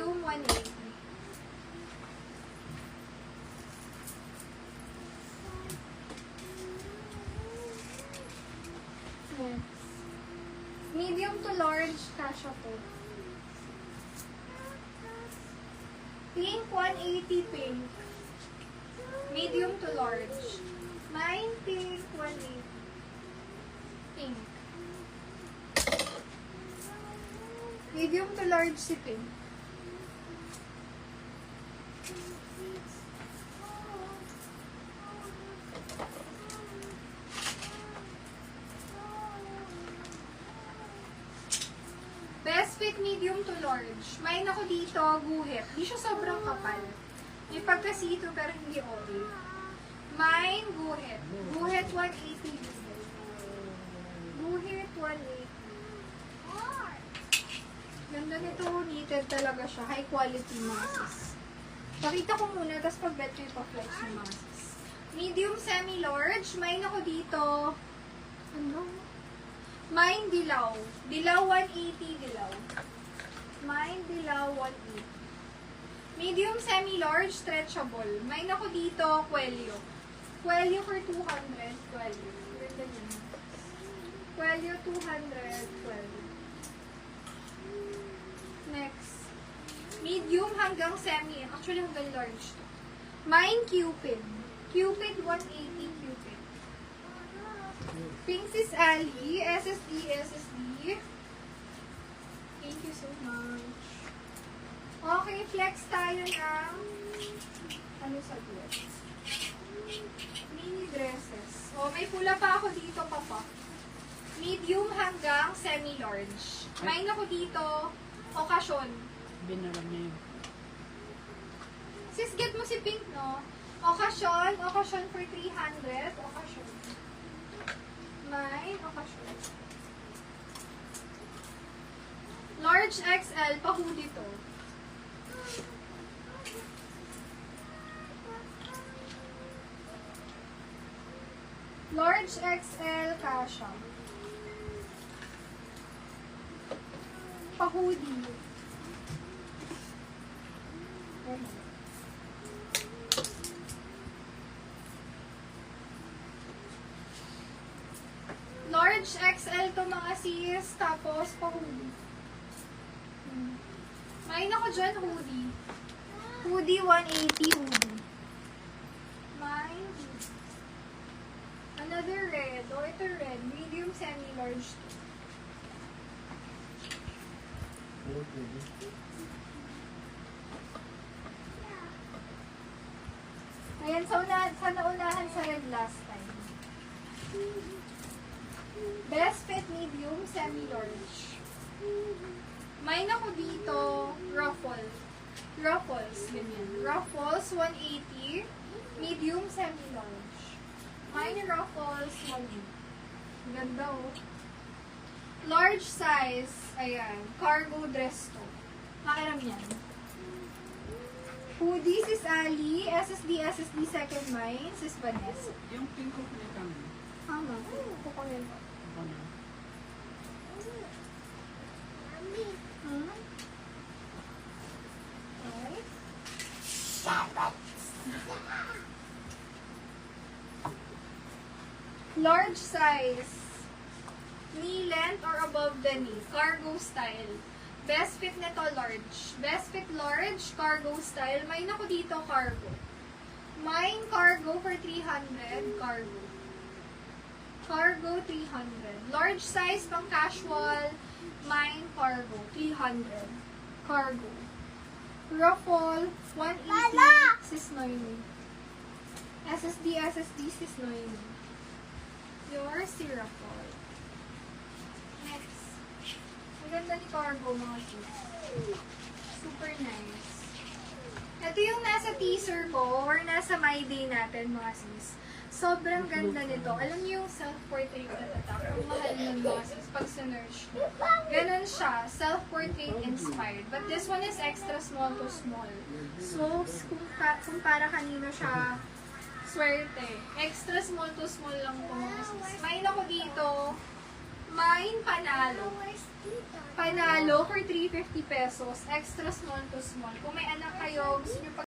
Medium, 180. Next. Medium to large, kasha po. Pink, 180 pink. Medium to large. Mine, pink, 180. Pink. Medium to large si pink. Best fit medium to large. Mine ako dito, guhit. Di siya sobrang kapal. May pagkasito pero hindi okay. Mine, guhit. Guhit, 180. Guhit, 180. Ganda nito, knitted talaga siya. High quality mga sis. Pakita ko muna, tapos pag-bet ko yung pa-flex ng mga sis. Medium, semi-large. Mine ako dito. Ano? Mine, dilaw. Dilaw, 180 dilaw. Mine, dilaw, 180. Medium, semi-large, stretchable. Mine ako dito, Quelio. Quelio for 200. Quelio. Ganda yun. Quelio, 200. Quelio. Next. Medium hanggang semi. Actually, hanggang large to. Mine, Cupid. Cupid, 180 Cupid. Pink is Ali. SSD, SSD. Thank you so much. Okay, flex tayo ng ano sa dress? Mini dresses. Oh, may pula pa ako dito, papa. Medium hanggang semi-large. Mine ako dito, okasyon. Binaram niya yun. Sis, get mo si pink, no? Okasyon for 300. Okasyon. Mine, okasyon. Large XL, pa-hoodie to. Large XL, kasha. Pa-hoodie. Large XL to mga sis, tapos pa-hoodie. Main ako dyan, hoodie. Hoodie, 180 hoodie. Mine, another red. Oh, ito red. Medium, semi-large to. Ayan, sa naunahan sa red last time. Best fit medium, semi-large. Mine ako dito, Ruffles, ganyan. Ruffles, 180. Medium, semi-large. Mine Ruffles, 180. Ganda oh. Large size, ayan. Cargo dress to. Makiram yan. Hoodie, sis Ali. SSD, second mine. Sis Vanessa. Yung pink ko pinitang mo. Tama. Kukunin ko. Ano? Okay. Large size. Knee length or above the knee. Cargo style. Best fit nito, large. Best fit large, cargo style. Mine ako dito, cargo. Mine, cargo for 300. Cargo. Cargo, 300. Large size, pang casual. Mine, cargo. 300. Cargo. Ruffle, 180. Sis Noemi. SSD, sis Noemi. Yours, si Ruffle. Next. Ang ganda ni cargo, mga sis. Super nice. Ito yung nasa teaser ko or nasa my day natin, mga sis. Sobrang ganda nito. Alam niyo yung self-portrait na tatak. Ang mahal ng mga sis pag sinerge nyo. Ganon siya. Self-portrait inspired. But this one is extra small to small. So, kung para kanino siya swerte. Extra small to small lang po mga sis. Mine ako dito. Mine, panalo. Panalo for 350 pesos. Extra small to small. Kung may anak kayo, gusto nyo